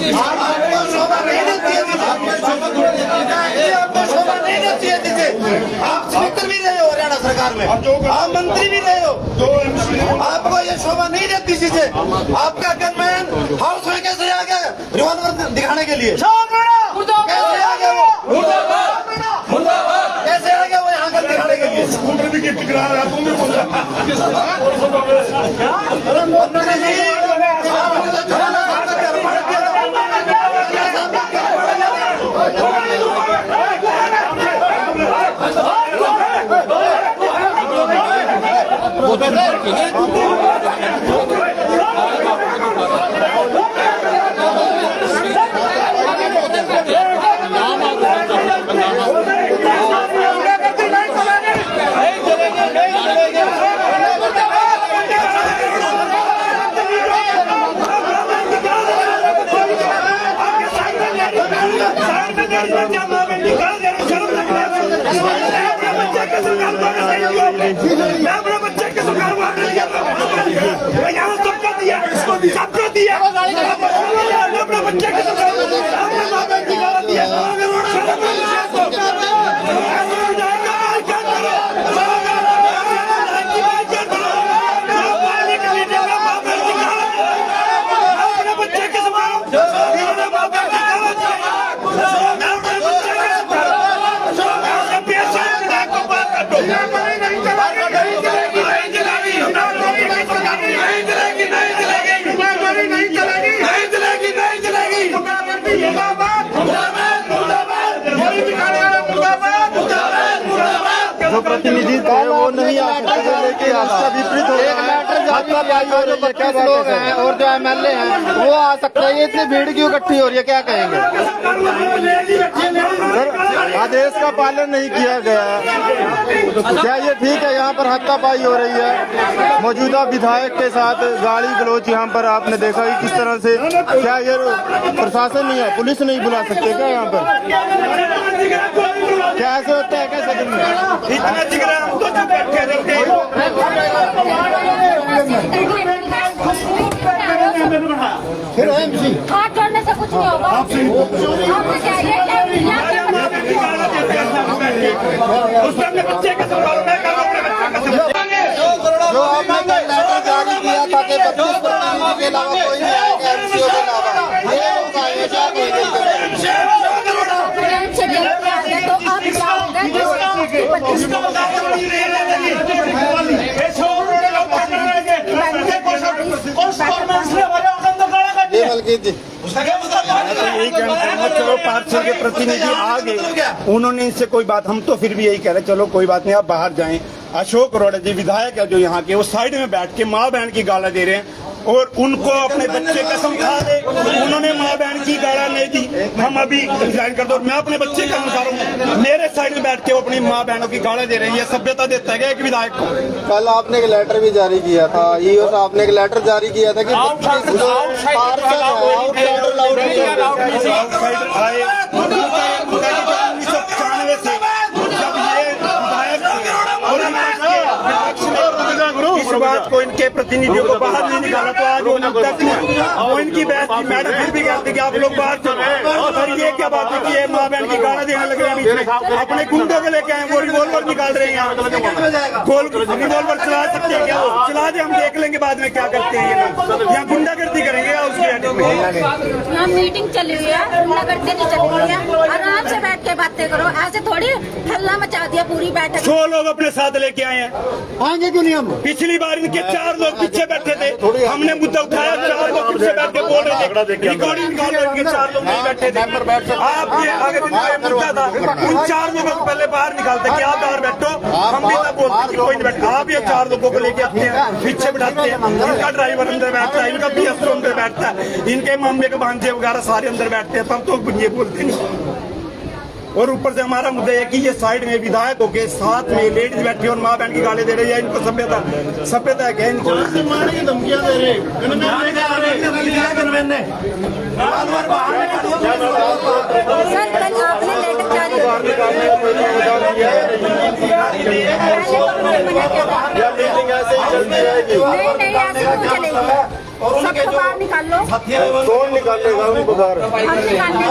शोभा नहीं देती है, आपको शोभा नहीं देती है दीजिए। आप स्पीकर भी रहे हो हरियाणा सरकार में, आप मंत्री भी रहे हो, आपको ये शोभा नहीं देती चीजें। आपका गनमैन हाउस में कैसे आ गया रिवॉल्वर दिखाने के लिए? कैसे आ गया वो? कैसे आ गया वो यहाँ गन दिखाने के लिए? सबको दिया अपने बच्चे के जो प्रतिनिधि थे वो नहीं आ सकते, लेकिन इसका विपरीत हो रहा है। जो 25 लोग हैं और जो MLA हैं वो आ सकते हैं, ये इतनी भीड़ क्यों इकट्ठी हो रही है, क्या कहेंगे सर? आदेश का पालन नहीं किया गया, क्या ये ठीक है? यहाँ पर हाथापाई हो रही है मौजूदा विधायक के साथ, गाली गलौज यहाँ पर आपने देखा कि किस तरह से। क्या ये प्रशासन नहीं है, पुलिस नहीं बुला सकते क्या यहाँ पर? क्या ऐसे होता है क्या सदन में? इतना जिगरा हम तो चुप बैठे रहते हैं। हाथ जोड़ने से कुछ नहीं होगा। जो आपने कल लेटर जारी किया था कि 25 प्रतिनिधि के अलावा कोई नहीं आएगा, MCO के अलावा, ये उनका ये क्या कहेंगे? चलो पार्षद के प्रतिनिधि आ गए, उन्होंने इनसे कोई बात, हम तो फिर भी यही कह रहे चलो कोई बात नहीं, आप बाहर जाएं। अशोक अरोड़ा जी विधायक है जो यहाँ के, वो साइड में बैठ के माँ बहन की गाला दे रहे हैं और उनको अपने बच्चे कसम खा दे, उन्होंने माँ बहन की गाला नहीं दी, हम अभी रिजाइन कर दो। मैं अपने बच्चे का अनुसार हूँ, मेरे साइड में बैठ के वो अपनी माँ बहनों की गाला दे रहे हैं, ये सभ्यता देता है एक विधायक को। कल आपने एक लेटर भी जारी किया था, ईओ साहब ने एक लेटर जारी किया था कि इस बात को इनके प्रतिनिधियों को बाहर नहीं निकाला तो आज वो तक वो इनकी बहस की मैडम फिर भी कहते कि आप लोग बाहर चलो। और ये क्या बात है कि ये माँ बहन की गाना देने लग रहे हैं, अपने गुंडों को लेके आए, वो रिवॉल्वर निकाल रहे हैं, रिवॉल्वर चला सकते हैं क्या? चला दे, हम देख लेंगे बाद में क्या करते हैं। यहाँ गुंडागर्दी करेंगे या उसकी यहाँ मीटिंग चली हुई है, गुंडागर्दी नहीं चल रही है, आराम से बैठ के बातें करो, ऐसे थोड़ी हल्ला मचा दिया पूरी बैठक। 100 लोग अपने साथ लेके आए हैं, आएंगे क्यों नहीं हम? पिछली बार इनके 4 लोग पीछे बैठे थे, हमने मुद्दा उठाया, 4 लोग पीछे बैठ के बोल रहे थे, रिकॉर्डिंग निकाल रहे थे, 4 लोग नहीं बैठे थे। आप ये आगे दिन का मुद्दा था, उन 4 लोगों को पहले बाहर निकालते कि आप बाहर बैठो, हम भी तब बोलते कि कोई नहीं बैठा। आप ये 4 लोगों को लेके आते हैं, पीछे बैठाते हैं, इनका ड्राइवर अंदर बैठता है, इनका BSO अंदर बैठता है, इनके मम्मी के भांजे वगैरह सारे अंदर बैठते हैं, तब तो ये बोलते नहीं। और ऊपर से हमारा मुद्दा है कि ये साइड में विधायकों के साथ में लेडीज बैठी और माँ बहन की गाली दे रही है, इनको सभ्यता है क्या? इनको मारने की धमकियां दे रहे सर कल आपने लेटर जारी या मीटिंग ऐसे ही चलती रहेगी? नहीं ऐसे क्यों चलेगी? सबको बाहर निकाल लो। कौन निकालेगा उनको बाहर? हम निकालेंगे।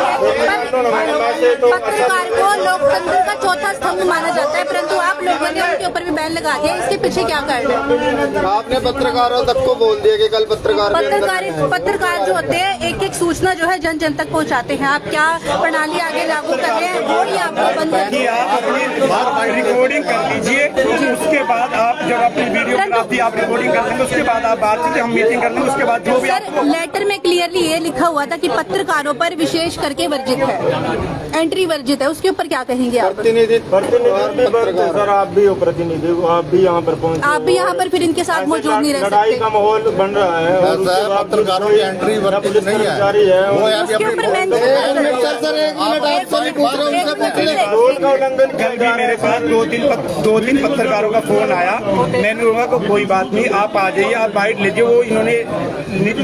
पत्रकार को लोकतंत्र का चौथा स्तंभ माना जाता है, परंतु आप लोगों ने उनके ऊपर भी बैन लगा दिया। इसके पीछे क्या कर रहे हैं? आपने पत्रकारों तक को बोल दिया कि कल पत्रकार जो होते हैं एक एक सूचना जो है जन जन तक पहुंचाते हैं। आप क्या प्रणाली आगे लागू कर रहे हैं वो ही आपको बंद कर कि आप अपनी रिकॉर्डिंग कर लीजिए, उसके बाद आप जब अपनी वीडियोग्राफी आप रिकॉर्डिंग कर लेंगे उसके बाद आप बात कीजिए, हम मीटिंग कर लेंगे। उसके बाद जो भी सर लेटर में क्लियरली ये लिखा हुआ था कि पत्रकारों पर विशेष करके वर्जित है, एंट्री वर्जित है। उसके ऊपर क्या कहेंगे आप? प्रतिनिधि सर आप भी हो प्रतिनिधि, आप भी यहाँ पर पहुँचे, आप भी यहाँ पर फिर इनके साथ मौजूद नहीं रह लड़ाई सकते। का माहौल बन रहा है और पत्रकारों की एंट्री वर्जित नहीं है। जारी है। उसके ऊपर रोल का उल्लंघन कल भी मेरे पास दो तीन पत्रकारों का फोन आया। मैंने बोला को कोई बात नहीं, आप आ जाइए, आप बाइट लीजिए। वो इन्होंने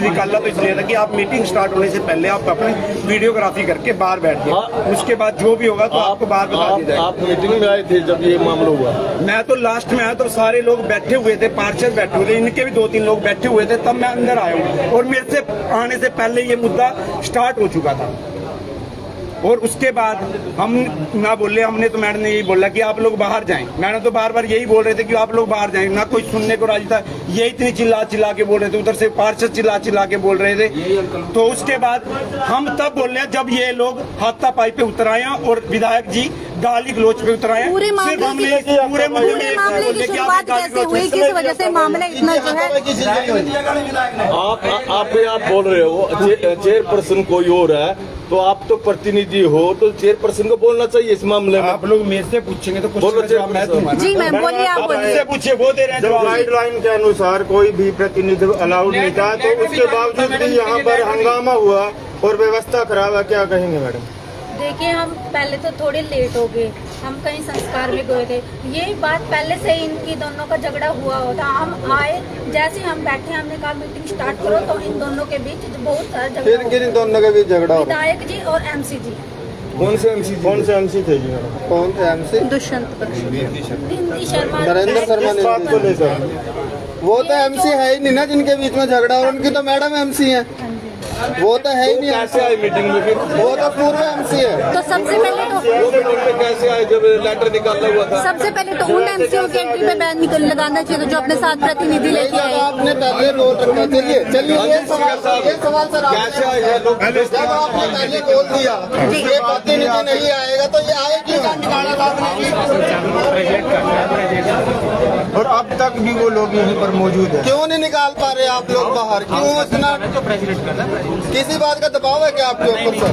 निकाला तो इसलिए था कि आप मीटिंग स्टार्ट होने से पहले आप अपनी वीडियोग्राफी करके बाहर बैठ गए। उसके बाद जो भी होगा तो आपको बाहर बता दिया जाएगा। आप मीटिंग में आए थे जब ये मामला हुआ? मैं तो लास्ट में आया तो सारे लोग बैठे हुए थे, पार्षद बैठे हुए थे, इनके भी 2-3 लोग बैठे हुए थे, तब मैं अंदर आया हूँ। और मेरे से आने से पहले ये मुद्दा स्टार्ट हो चुका था। और उसके बाद हम ना बोले, हमने तो मैडम ने यही बोला कि आप लोग बाहर जाएं। मैडम तो बार बार यही बोल रहे थे कि आप लोग बाहर जाएं, ना कोई सुनने को राजी था। ये इतनी चिल्ला के बोल रहे थे, उधर से पार्षद चिल्ला के बोल रहे थे। तो उसके बाद हम तब बोल रहे जब ये लोग हाथापाई पे उतर आए और विधायक जी गाली गलोच पे उतर आए। पूरे मामले की शुरुआत कैसे हुई, किस वजह से मामला इतना जो है? आप बोल रहे हो चेयरपर्सन कोई और है, तो आप तो प्रतिनिधि हो, तो चेयरपर्सन को बोलना चाहिए इस मामले में। आप लोग मेरे से पूछेंगे तो बोलो चेयरपर्सन। जी मैम बोलिए, आप बोलिए। पूछिए, वो दे रहे हैं जवाब। गाइडलाइन के अनुसार कोई भी प्रतिनिधि अलाउड नहीं था, तो उसके बावजूद भी यहाँ पर हंगामा हुआ और व्यवस्था खराब है। क्या कहेंगे मैडम? देखिए हम पहले तो थोड़े लेट हो गए, हम कहीं संस्कार में गए थे। यही बात पहले से ही इनकी दोनों का झगड़ा हुआ होता। हम आए, जैसे ही हम बैठे हमने कहा मीटिंग स्टार्ट करो, तो इन दोनों के बीच बहुत सारा झगड़ा। किन दोनों के बीच झगड़ा हो? विधायक जी और एमसी जी। कौन से एमसी थे जी? कौन थे एमसी? दुष्यंत हिंदी शर्मा, नरेंद्र शर्मा। इस बात को लेकर वो तो एमसी है ही नहीं ना जिनके बीच में झगड़ा, और उनकी तो मैडम एमसी है। वो तो है ही नहीं। कैसे आए मीटिंग में फिर? वो तो पूर्व एमसी है। तो सबसे पहले तो वो मीटिंग में कैसे आए जब लेटर निकाला हुआ था? सबसे पहले तो उन एमसीओ की एंट्री पे बैन लगाना चाहिए जो अपने साथ प्रतिनिधि लेके आए। आपने पहले बोल रखा। चलिए ये सवाल सर कैसे आए हैं लोग? जब आपने पहले बोल दिया ये प्रतिनिधि नहीं आएगा तो ये आएगी। और अब तक भी वो लोग यहीं पर मौजूद है। क्यों नहीं निकाल पा रहे आप लोग बाहर? क्यों इतना किसी बात का दबाव है क्या आपके ऊपर सर?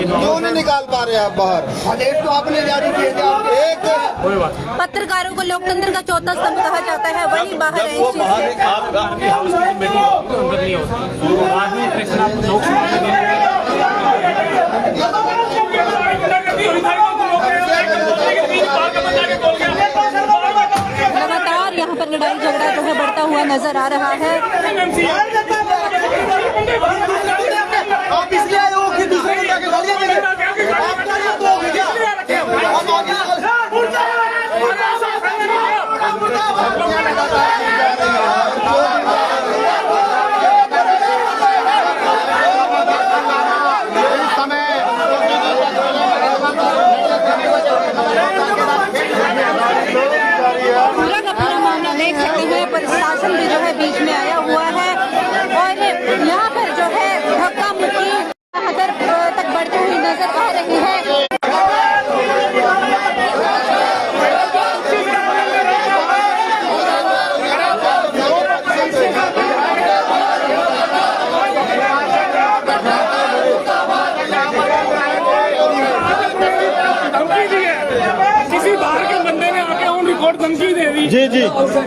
क्यों नहीं निकाल पा रहे आप बाहर? आदेश तो आपने जारी किए थे। एक पत्रकारों को लोकतंत्र का चौथा स्तंभ कहा जाता है, वही बाहर है। लगातार यहाँ पर लड़ाई झगड़ा जो है बढ़ता हुआ नजर आ रहा है। आप इसलिए आए हो कि दूसरे को जाके गालियां देंगे? पूरा का पूरा मामला देख सकते हैं, प्रशासन भी जो है बीच में आया हुआ है और यहाँ पर जो है धक्का मुक्की तक बढ़ती हुई नजर आ रही है। किसी बाहर के बंदे ने आके ऑन रिकॉर्ड धमकी दे दी। जी जी,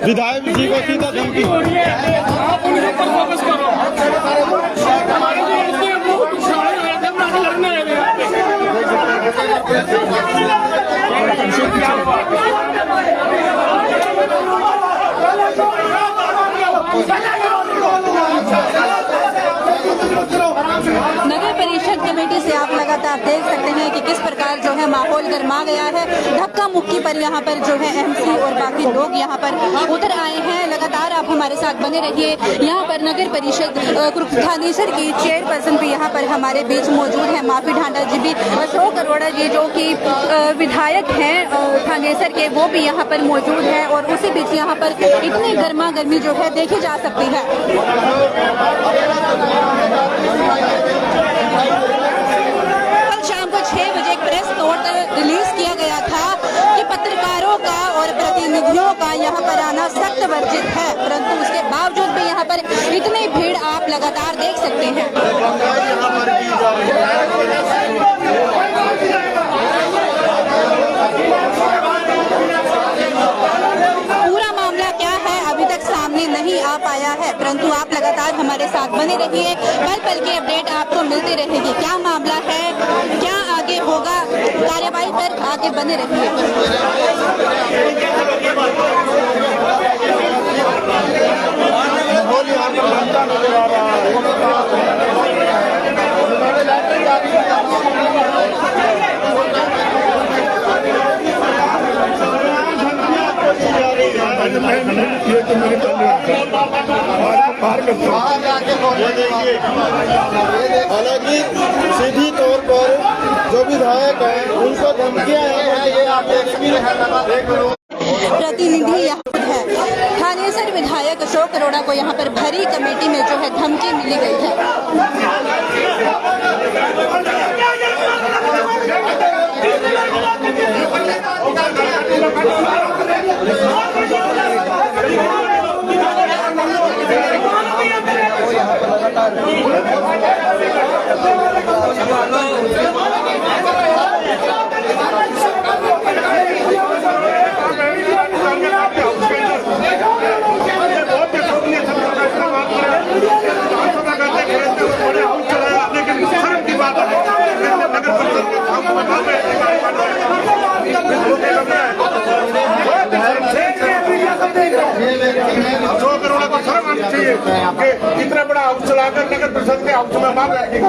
विधायक जी को सीधा धमकी। आप उनके ऊपर फोकस करो। हमारे जो ऐसे हैं, वो सारे लड़ने आए नगर परिषद कमेटी से आप लगातार देख सकते हैं कि किस प्रकार जो है माहौल गर्मा गया है। धक्का मुक्की पर यहाँ पर जो है एमसी और बाकी लोग यहाँ पर उतर आए हैं। लगातार आप हमारे साथ बने रहिए। यहाँ पर नगर परिषद थानेसर की चेयरपर्सन भी यहाँ पर हमारे बीच मौजूद है, माफी ढांडा जी भी, अशोक अरोड़ा जी जो कि विधायक हैं थानेसर के, वो भी यहाँ पर मौजूद है। और उसी बीच यहाँ पर इतनी गर्मा गर्मी जो है देखी जा सकती है। कल शाम को 6 बजे एक प्रेस नोट रिलीज किया गया था कि पत्रकारों का और प्रतिनिधियों का यहाँ पर आना सख्त वर्जित है, परंतु उसके बावजूद भी यहाँ पर इतनी भीड़ आप लगातार देख सकते हैं। पूरा मामला क्या है अभी तक सामने नहीं आ पाया है, परंतु आप लगातार हमारे साथ बने रहिए। पल पल की अपडेट आपको मिलती रहेगी। क्या मामला है, क्या आगे होगा, कार्यवाही पर आगे बने रहिए। हालांकि सीधी तौर पर जो विधायक है उनको धमकियां हैं, ये आप प्रतिनिधि यहाँ है। थानेसर विधायक अशोक अरोड़ा को यहाँ पर भरी कमेटी में जो है धमकी मिली गई है। कितना बड़ा हाउस चलाकर नगर परिषद के हाउस में मांग रहे कर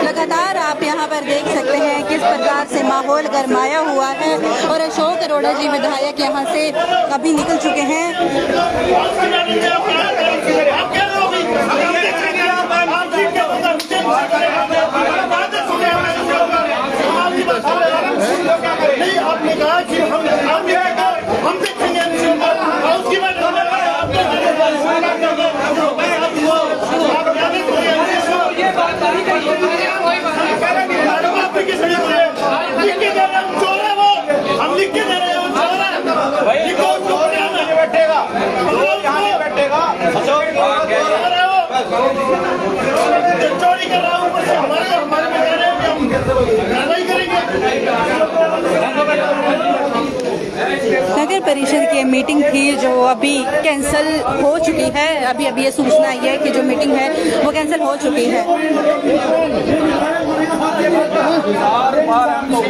लगातार आप यहाँ पर देख सकते हैं किस प्रकार से माहौल गरमाया हुआ है और अशोक अरोड़ा जी विधायक यहाँ से अभी निकल चुके हैं। आपने कहा कि हम देखेंगे उसकी बात हम लिख के दे रहे हैं, चोरी कर रहा हूँ हमारे नहीं करेंगे। नगर परिषद की मीटिंग थी जो अभी कैंसिल हो चुकी है। अभी ये सूचना आई है कि जो मीटिंग है वो कैंसिल हो चुकी है।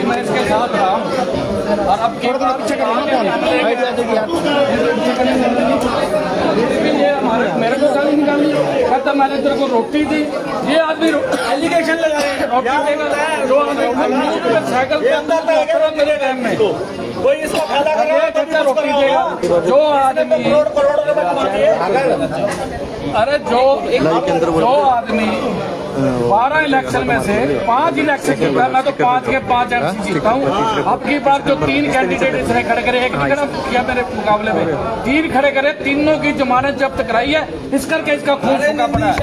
मैं इसके साथ रहा और अब मेरे को गाली निकाली कहता मैंने तेरे को रोटी दी। ये आदमी एलिगेशन लगा रहे हैं रोटी देगा जो आदमी साइकिल के अंदर मेरे टाइम में कोई इसको फायदा कर रहा है रोटी देगा जो आदमी करोड़ रुपए कमाते हैं। अरे जो आदमी 12 इलेक्शन में से 5 इलेक्शन जीता, मैं तो 5 के 5 एमसी जीता हूँ। अब की बार जो 3 कैंडिडेट इसने खड़े करे, एक खड़ा किया मेरे मुकाबले में, 3 खड़े करे, तीनों की जमानत जब्त कराई है। इस करके इसका खून सूखा पड़ा है।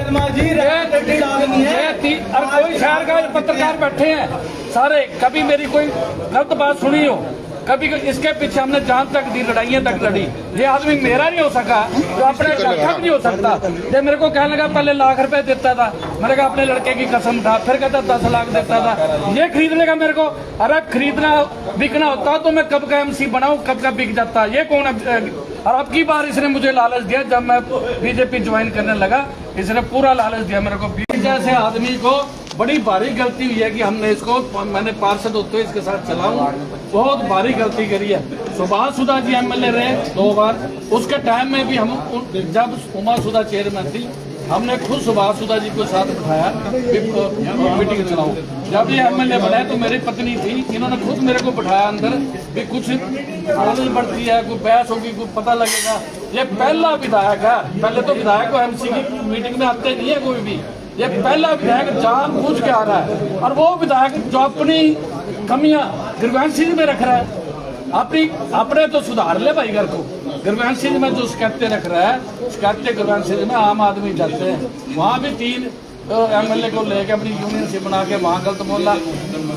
और कोई शहर का पत्रकार बैठे हैं सारे, कभी मेरी कोई गलत बात सुनी हो, कभी इसके पीछे हमने जान तक दी, लड़ाइयां तक लड़ी। ये आदमी मेरा नहीं हो सका तो अपने का नहीं हो सकता। ये मेरे को कहने लगा पहले लाख रुपए देता था, मैंने कहा अपने लड़के की कसम था, फिर कहता 10 लाख देता था। ये खरीद लेगा मेरे को। अरे खरीदना बिकना होता तो मैं कब का एमसी बनाऊं, कब का बिक जाता। ये कौन है? और अब की बार इसने मुझे लालच दिया, जब मैं बीजेपी ज्वाइन करने लगा इसने पूरा लालच दिया मेरे को। जैसे आदमी को बड़ी भारी गलती हुई है कि हमने इसको, मैंने पार्षद होते हुए इसके साथ चला हूँ, बहुत भारी गलती करी है। सुभाष सुधा जी एमएलए रहे 2 बार, उसके टाइम में भी हम जब उमा सुधा चेयरमैन थी, हमने खुद सुभाष सुधा जी को साथ बिठाया मीटिंग चलाओ। जब ये एमएलए बने तो मेरी पत्नी थी, इन्होंने खुद मेरे को बिठाया अंदर भी कुछ नॉलेज बढ़ती है, कोई बहस होगी, कोई पता लगेगा। ये पहला विधायक है, पहले तो विधायक को एमसी की मीटिंग में आते नहीं है कोई भी, ये पहला विधायक जानबूझ के आ रहा है। और वो विधायक जो अपनी कमियां गिरवंशी में रख रहा है, अपने तो सुधार ले भाई घर को। गिरवंशी में जो शिकायतें रख रहा है, शिकायतें गिरवंशी में आम आदमी जाते हैं, वहाँ भी 3 एमएलए को लेके अपनी यूनियन से बना के वहाँ गलत बोला।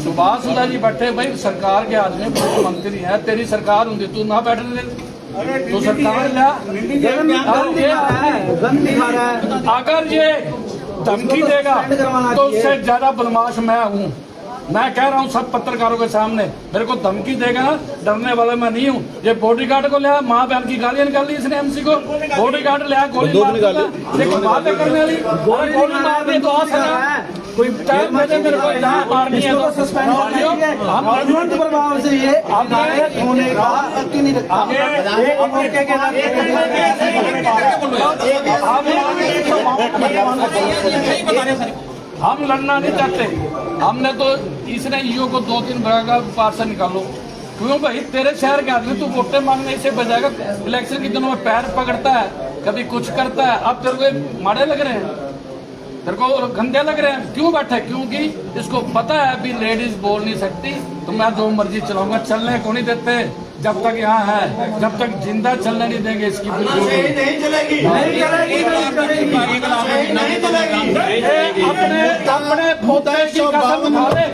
सुभाष सुधा जी बैठे, भाई सरकार के आदमी मुख्यमंत्री है, तेरी सरकार होंगी तू ना बैठने दे, तो सरकार अगर ये धमकी देगा तो उससे ज्यादा बदमाश मैं हूँ। मैं कह रहा हूँ सब पत्रकारों के सामने, मेरे को धमकी देगा, डरने वाला मैं नहीं हूँ। ये बॉडीगार्ड को लिया, माँ बहन की गालियां निकाली इसने एमसी को, बॉडीगार्ड लिया, गोली मार दिया, लेकिन बातें करने वाली गोली मार दी तो आ सकता कोई टाइम मेरे को जहाँ मारनी है तो सस्पेंड प्रभाव से ये होने हम लड़ना नहीं चाहते। हमने तो इसने ईओ को 2-3 का पार्सल निकालो, क्यों भाई तेरे शहर के आदमी तू वोटें मांगने से बजाएगा। इलेक्शन के दिनों में पैर पकड़ता है, कभी कुछ करता है, अब तेरे को माड़े लग रहे हैं, तेरे को गंदे लग रहे हैं। क्यों बैठे? क्योंकि इसको पता है अभी लेडीज बोल नहीं सकती तो मैं जो मर्जी चलाऊंगा, चलने को नहीं देते जब तक यहाँ है, जब तक जिंदा चलने नहीं देंगे। इसकी बिल्कुल नहीं चलेगी, नहीं चलेगी, नहीं चलेगी। अपने पोते की कसम उठा दे,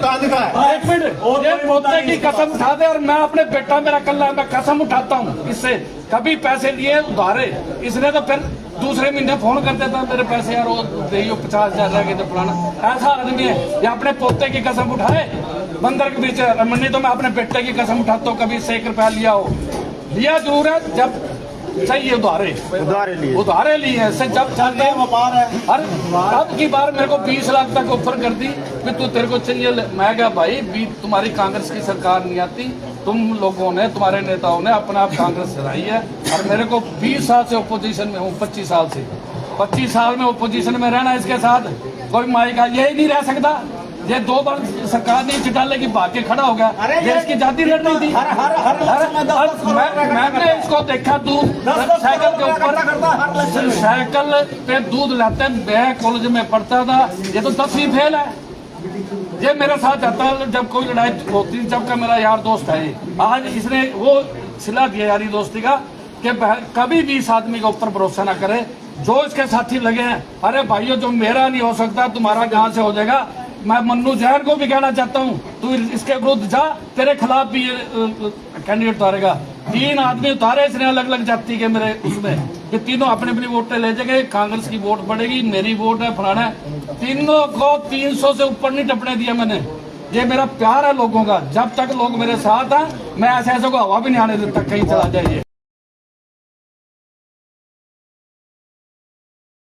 1 मिनट, ये पोते की कसम उठा दे और मैं अपने बेटा मेरा कल मैं कसम उठाता हूँ इससे, कभी पैसे लिए उधारे, इसने तो फिर दूसरे महीने फोन कर देता मेरे पैसे यार वो दे 50,000 रह गए तो फलाना। ऐसा आदमी है ये अपने पोते की कसम उठाए बंदर के बीच रमनी, तो मैं अपने बेटे की कसम उठाता हूँ कभी 1 रुपया लिया हो, लिया जरूर है जब चाहिए उधारे लिए हैं, जब चलते हैं व्यापार है। हर अब की बार मेरे को 20 लाख तक ऑफर कर दी कि तू तेरे को चाहिए। मैं क्या भाई, तुम्हारी कांग्रेस की सरकार नहीं आती, तुम लोगों ने, तुम्हारे नेताओं ने अपना आप कांग्रेस चलाई है, और मेरे को 20 साल से ओपोजिशन में हूँ, 25 साल से, 25 साल में ओपोजिशन में रहना। इसके साथ कोई माई का यही नहीं रह सकता। ये 2 बार सरकार ने चिटाले की भाग के खड़ा हो गया, ये इसकी जाति रेट नहीं थी। मैंने इसको देखा, दूध साइकिल के ऊपर, साइकिल पे दूध लाते, मैं कॉलेज में पढ़ता था, ये तो 10वीं फेल है। ये मेरे साथ आता जब कोई लड़ाई होती, जब का मेरा यार दोस्त है। आज इसने वो सिला दिया यारी दोस्ती का कि कभी भी इस आदमी के ऊपर भरोसा ना करे, जो इसके साथी लगे हैं। अरे भाइयों, जो मेरा नहीं हो सकता तुम्हारा कहाँ से हो जाएगा। मैं मन्नू जैन को भी कहना चाहता हूँ, तू इसके विरुद्ध जा, तेरे खिलाफ भी कैंडिडेट उतारेगा। 3 आदमी उतारे इसने अलग अलग जाति के मेरे उसमें, ये तीनों अपनी अपनी वोटें ले जाएंगे, कांग्रेस की वोट पड़ेगी, मेरी वोट है, फलाना है। तीनों को 300 से ऊपर नहीं टपने दिया मैंने। ये मेरा प्यार है लोगों का, जब तक लोग मेरे साथ हैं मैं ऐसे को हवा भी नहीं आने देता कहीं चला जाइए।